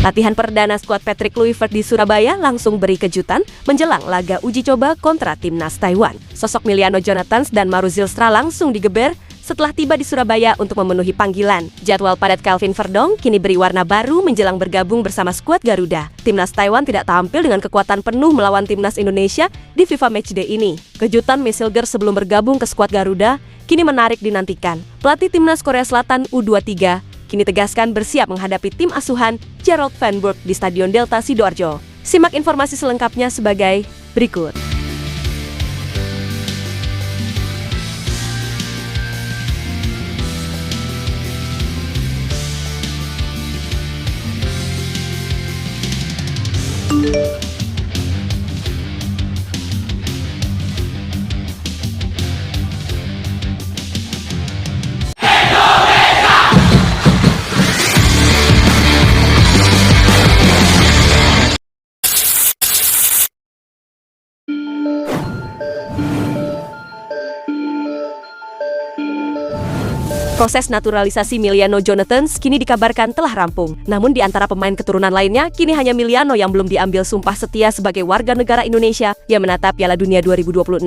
Latihan perdana skuad Patrick Kluivert di Surabaya langsung beri kejutan menjelang laga uji coba kontra timnas Taiwan. Sosok Miliano Jonathans dan Mauro Zylstra langsung digeber setelah tiba di Surabaya untuk memenuhi panggilan. Jadwal padat Calvin Verdong kini beri warna baru menjelang bergabung bersama skuad Garuda. Timnas Taiwan tidak tampil dengan kekuatan penuh melawan timnas Indonesia di FIFA Matchday ini. Kejutan Mesilger sebelum bergabung ke skuad Garuda kini menarik dinantikan. Pelatih timnas Korea Selatan U23 kini tegaskan bersiap menghadapi tim asuhan Gerald Van Burg di Stadion Delta Sidoarjo. Simak informasi selengkapnya sebagai berikut. Proses naturalisasi Miliano Jonathans kini dikabarkan telah rampung. Namun di antara pemain keturunan lainnya, kini hanya Miliano yang belum diambil sumpah setia sebagai warga negara Indonesia yang menatap Piala Dunia 2026.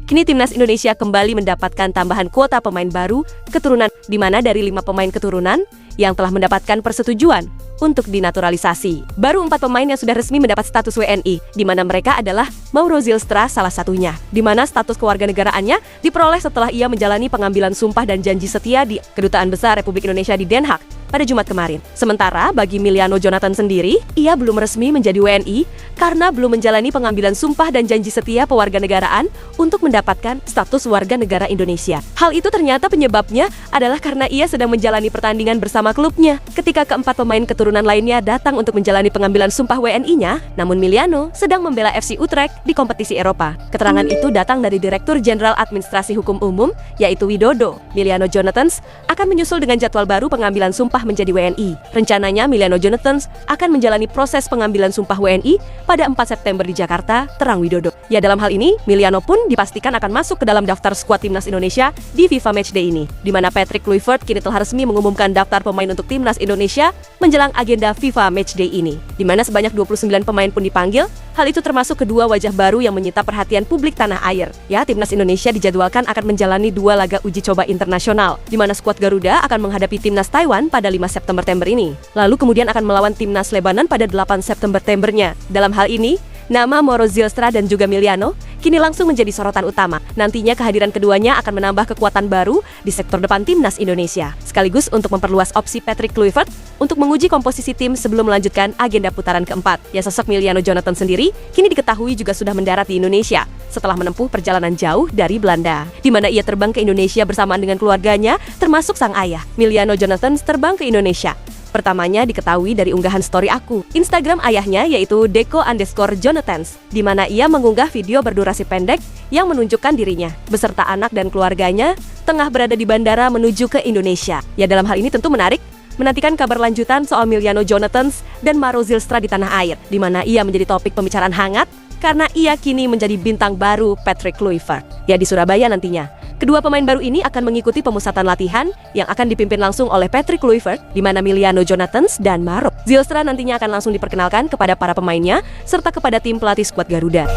Kini timnas Indonesia kembali mendapatkan tambahan kuota pemain baru keturunan, di mana dari 5 pemain keturunan yang telah mendapatkan persetujuan untuk dinaturalisasi. Baru 4 pemain yang sudah resmi mendapat status WNI, di mana mereka adalah Mauro Zylstra salah satunya, di mana status kewarganegaraannya diperoleh setelah ia menjalani pengambilan sumpah dan janji setia di Kedutaan Besar Republik Indonesia di Den Haag pada Jumat kemarin. Sementara bagi Miliano Jonathans sendiri, ia belum resmi menjadi WNI karena belum menjalani pengambilan sumpah dan janji setia pewarganegaraan untuk mendapatkan status warga negara Indonesia. Hal itu ternyata penyebabnya adalah karena ia sedang menjalani pertandingan bersama klubnya. Ketika keempat pemain keturunan lainnya datang untuk menjalani pengambilan sumpah WNI-nya, namun Miliano sedang membela FC Utrecht di kompetisi Eropa. Keterangan itu datang dari Direktur Jenderal Administrasi Hukum Umum, yaitu Widodo. Miliano Jonathans akan menyusul dengan jadwal baru pengambilan sumpah menjadi WNI. Rencananya Miliano Jonathans akan menjalani proses pengambilan sumpah WNI pada 4 September di Jakarta, terang Widodo. Ya, dalam hal ini, Miliano pun dipastikan akan masuk ke dalam daftar skuad timnas Indonesia di FIFA Matchday ini, di mana Patrick Kluivert kini telah resmi mengumumkan daftar pemain untuk timnas Indonesia menjelang agenda FIFA Matchday ini, di mana sebanyak 29 pemain pun dipanggil. Hal itu termasuk kedua wajah baru yang menyita perhatian publik tanah air. Ya, timnas Indonesia dijadwalkan akan menjalani 2 laga uji coba internasional, di mana skuad Garuda akan menghadapi timnas Taiwan pada 5 September ini. Lalu kemudian akan melawan timnas Lebanon pada 8 September-nya. Dalam hal ini, nama Mauro Zylstra dan juga Miliano kini langsung menjadi sorotan utama. Nantinya kehadiran keduanya akan menambah kekuatan baru di sektor depan timnas Indonesia, sekaligus untuk memperluas opsi Patrick Kluivert untuk menguji komposisi tim sebelum melanjutkan agenda putaran keempat. Ya, sosok Miliano Jonathans sendiri kini diketahui juga sudah mendarat di Indonesia setelah menempuh perjalanan jauh dari Belanda, di mana ia terbang ke Indonesia bersamaan dengan keluarganya, termasuk sang ayah. Miliano Jonathans terbang ke Indonesia pertamanya diketahui dari unggahan story Instagram ayahnya, yaitu Deco_Jonathans, di mana ia mengunggah video berdurasi pendek yang menunjukkan dirinya beserta anak dan keluarganya tengah berada di bandara menuju ke Indonesia. Ya, dalam hal ini tentu menarik menantikan kabar lanjutan soal Miliano Jonathans dan Mauro Zylstra di tanah air, di mana ia menjadi topik pembicaraan hangat karena ia kini menjadi bintang baru Patrick Kluivert. Ya, di Surabaya nantinya kedua pemain baru ini akan mengikuti pemusatan latihan yang akan dipimpin langsung oleh Patrick Kluivert, di mana Miliano Jonathans dan Mauro Zylstra nantinya akan langsung diperkenalkan kepada para pemainnya serta kepada tim pelatih skuad Garuda.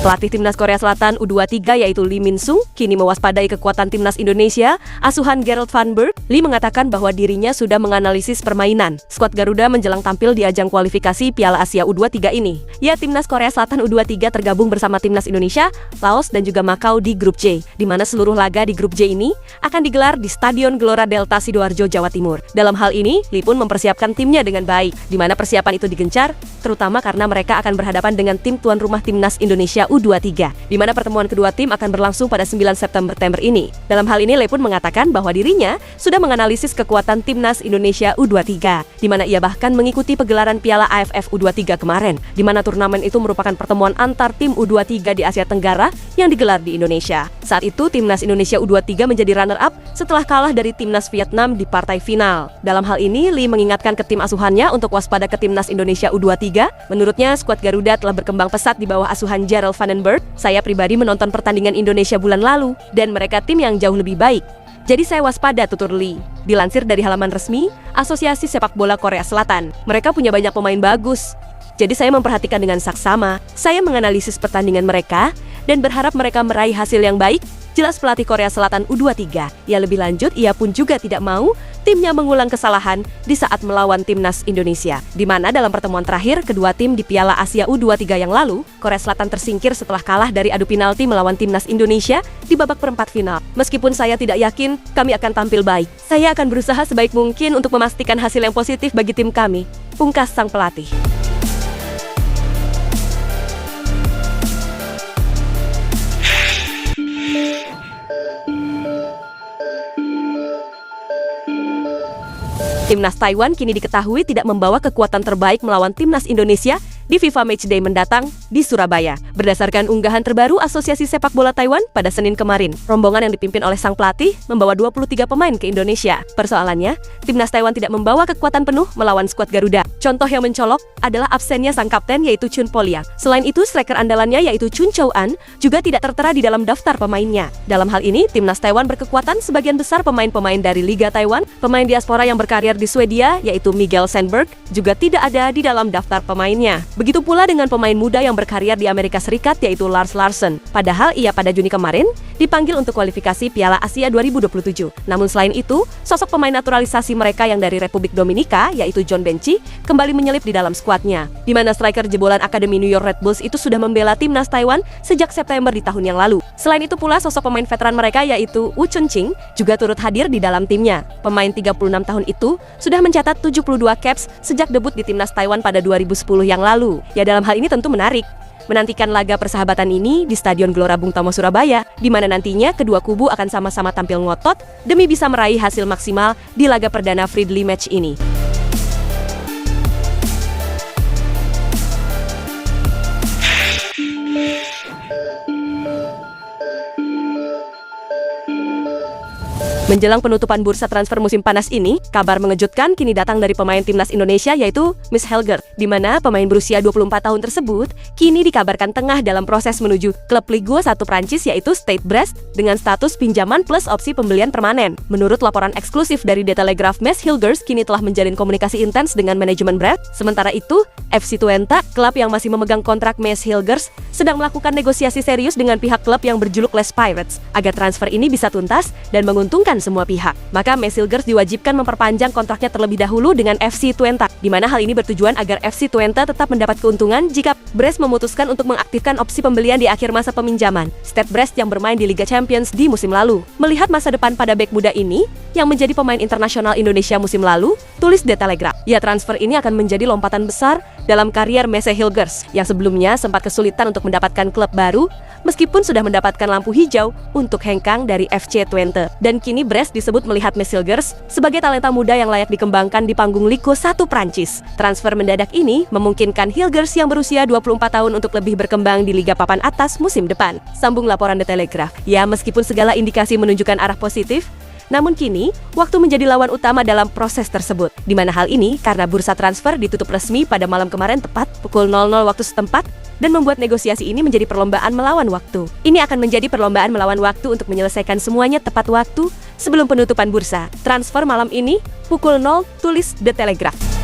Pelatih timnas Korea Selatan U23 yaitu Lee Min-sung kini mewaspadai kekuatan timnas Indonesia asuhan Gerald Van Burg. Lee mengatakan bahwa dirinya sudah menganalisis permainan skuad Garuda menjelang tampil di ajang kualifikasi Piala Asia U23 ini. Ya, timnas Korea Selatan U23 tergabung bersama timnas Indonesia, Laos dan juga Makau di grup J, di mana seluruh laga di grup J ini akan digelar di Stadion Gelora Delta Sidoarjo, Jawa Timur. Dalam hal ini, Lee pun mempersiapkan timnya dengan baik, di mana persiapan itu digencar terutama karena mereka akan berhadapan dengan tim tuan rumah timnas Indonesia U23, di mana pertemuan kedua tim akan berlangsung pada 9 September ini. Dalam hal ini, Lee pun mengatakan bahwa dirinya sudah menganalisis kekuatan timnas Indonesia U23, di mana ia bahkan mengikuti pegelaran Piala AFF U23 kemarin, di mana turnamen itu merupakan pertemuan antar tim U23 di Asia Tenggara yang digelar di Indonesia. Saat itu, timnas Indonesia U23 menjadi runner-up setelah kalah dari timnas Vietnam di partai final. Dalam hal ini, Lee mengingatkan ke tim asuhannya untuk waspada ke timnas Indonesia U23. Menurutnya, skuad Garuda telah berkembang pesat di bawah asuhan Gerald Vandenberg. Saya pribadi menonton pertandingan Indonesia bulan lalu, dan mereka tim yang jauh lebih baik. Jadi saya waspada, tutur Lee. Dilansir dari halaman resmi Asosiasi Sepak Bola Korea Selatan, mereka punya banyak pemain bagus. Jadi saya memperhatikan dengan saksama. Saya menganalisis pertandingan mereka dan berharap mereka meraih hasil yang baik. Jelas pelatih Korea Selatan U23. Ya lebih lanjut, ia pun juga tidak mau timnya mengulang kesalahan di saat melawan timnas Indonesia. Di mana dalam pertemuan terakhir kedua tim di Piala Asia U23 yang lalu, Korea Selatan tersingkir setelah kalah dari adu penalti melawan timnas Indonesia di babak perempat final. Meskipun saya tidak yakin kami akan tampil baik, saya akan berusaha sebaik mungkin untuk memastikan hasil yang positif bagi tim kami, pungkas sang pelatih. Timnas Taiwan kini diketahui tidak membawa kekuatan terbaik melawan timnas Indonesia di FIFA Matchday mendatang di Surabaya. Berdasarkan unggahan terbaru Asosiasi Sepak Bola Taiwan pada Senin kemarin, rombongan yang dipimpin oleh sang pelatih membawa 23 pemain ke Indonesia. Persoalannya, timnas Taiwan tidak membawa kekuatan penuh melawan skuad Garuda. Contoh yang mencolok adalah absennya sang kapten yaitu Chun Poliang. Selain itu, striker andalannya yaitu Chun Chou-an juga tidak tertera di dalam daftar pemainnya. Dalam hal ini, timnas Taiwan berkekuatan sebagian besar pemain-pemain dari Liga Taiwan. Pemain diaspora yang berkarir di Swedia yaitu Miguel Sandberg juga tidak ada di dalam daftar pemainnya. Begitu pula dengan pemain muda yang berkarir di Amerika Serikat yaitu Lars Larsen. Padahal ia pada Juni kemarin dipanggil untuk kualifikasi Piala Asia 2027. Namun selain itu, sosok pemain naturalisasi mereka yang dari Republik Dominika yaitu John Benchy kembali menyelip di dalam skuadnya. Di mana striker jebolan Akademi New York Red Bulls itu sudah membela timnas Taiwan sejak September di tahun yang lalu. Selain itu pula sosok pemain veteran mereka yaitu Wu Chunqing juga turut hadir di dalam timnya. Pemain 36 tahun itu sudah mencatat 72 caps sejak debut di timnas Taiwan pada 2010 yang lalu. Ya dalam hal ini tentu menarik menantikan laga persahabatan ini di Stadion Gelora Bung Tomo Surabaya, di mana nantinya kedua kubu akan sama-sama tampil ngotot demi bisa meraih hasil maksimal di laga perdana friendly match ini. Menjelang penutupan bursa transfer musim panas ini, kabar mengejutkan kini datang dari pemain timnas Indonesia yaitu Miss Helger, di mana pemain berusia 24 tahun tersebut kini dikabarkan tengah dalam proses menuju klub Ligue 1 Prancis yaitu Stade Brest dengan status pinjaman plus opsi pembelian permanen. Menurut laporan eksklusif dari The Telegraph, Miss Hilgers kini telah menjalin komunikasi intens dengan manajemen Brest. Sementara itu, FC Twente, klub yang masih memegang kontrak Miss Hilgers, sedang melakukan negosiasi serius dengan pihak klub yang berjuluk Les Pirates agar transfer ini bisa tuntas dan menguntungkan semua pihak. Maka Miss Hilgers diwajibkan memperpanjang kontraknya terlebih dahulu dengan FC Twente, di mana hal ini bertujuan agar FC Twente tetap mendapat keuntungan jika Brest memutuskan untuk mengaktifkan opsi pembelian di akhir masa peminjaman. Stade Brest yang bermain di Liga Champions di musim lalu melihat masa depan pada bek muda ini yang menjadi pemain internasional Indonesia musim lalu, tulis The Telegraph. Ya, transfer ini akan menjadi lompatan besar dalam karier Miss Hilgers yang sebelumnya sempat kesulitan untuk mendapatkan klub baru meskipun sudah mendapatkan lampu hijau untuk hengkang dari FC Twente. Dan kini Brest disebut melihat Miss Hilgers sebagai talenta muda yang layak dikembangkan di panggung Ligue 1 Prancis. Transfer mendadak ini memungkinkan Hilgers yang berusia 24 tahun untuk lebih berkembang di Liga Papan Atas musim depan. Sambung laporan The Telegraph. Ya, meskipun segala indikasi menunjukkan arah positif, namun kini, waktu menjadi lawan utama dalam proses tersebut. Di mana hal ini karena bursa transfer ditutup resmi pada malam kemarin tepat pukul 00 waktu setempat dan membuat negosiasi ini menjadi perlombaan melawan waktu. Ini akan menjadi perlombaan melawan waktu untuk menyelesaikan semuanya tepat waktu sebelum penutupan bursa. Transfer malam ini pukul 0, tulis The Telegraph.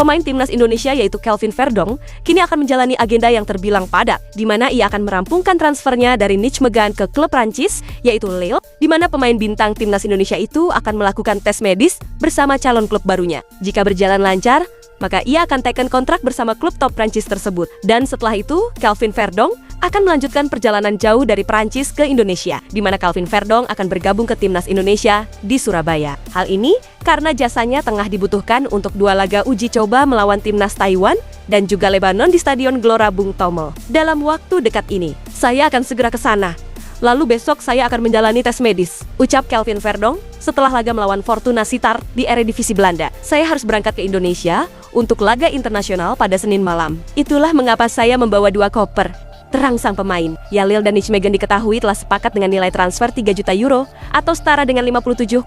Pemain timnas Indonesia yaitu Kelvin Verdong kini akan menjalani agenda yang terbilang padat, di mana ia akan merampungkan transfernya dari Nijmegen ke klub Prancis yaitu Lille, di mana pemain bintang timnas Indonesia itu akan melakukan tes medis bersama calon klub barunya. Jika berjalan lancar, maka ia akan teken kontrak bersama klub top Prancis tersebut. Dan setelah itu, Calvin Verdong akan melanjutkan perjalanan jauh dari Prancis ke Indonesia, di mana Calvin Verdong akan bergabung ke timnas Indonesia di Surabaya. Hal ini karena jasanya tengah dibutuhkan untuk 2 laga uji coba melawan timnas Taiwan dan juga Lebanon di Stadion Gelora Bung Tomo. Dalam waktu dekat ini, saya akan segera ke sana. Lalu besok saya akan menjalani tes medis, ucap Calvin Verdong setelah laga melawan Fortuna Sittard di Eredivisie Belanda. Saya harus berangkat ke Indonesia untuk laga internasional pada Senin malam. Itulah mengapa saya membawa 2 koper. Terang sang pemain, Jalil dan Nijmegen diketahui telah sepakat dengan nilai transfer 3 juta euro atau setara dengan 57,9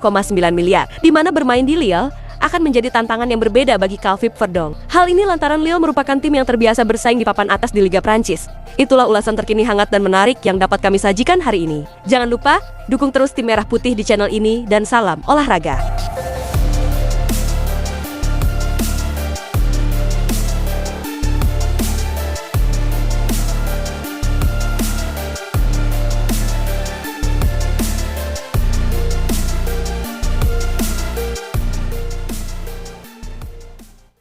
miliar, di mana bermain di Lille akan menjadi tantangan yang berbeda bagi Calvin Verdong. Hal ini lantaran Lille merupakan tim yang terbiasa bersaing di papan atas di Liga Prancis. Itulah ulasan terkini hangat dan menarik yang dapat kami sajikan hari ini. Jangan lupa, dukung terus tim Merah Putih di channel ini dan salam olahraga.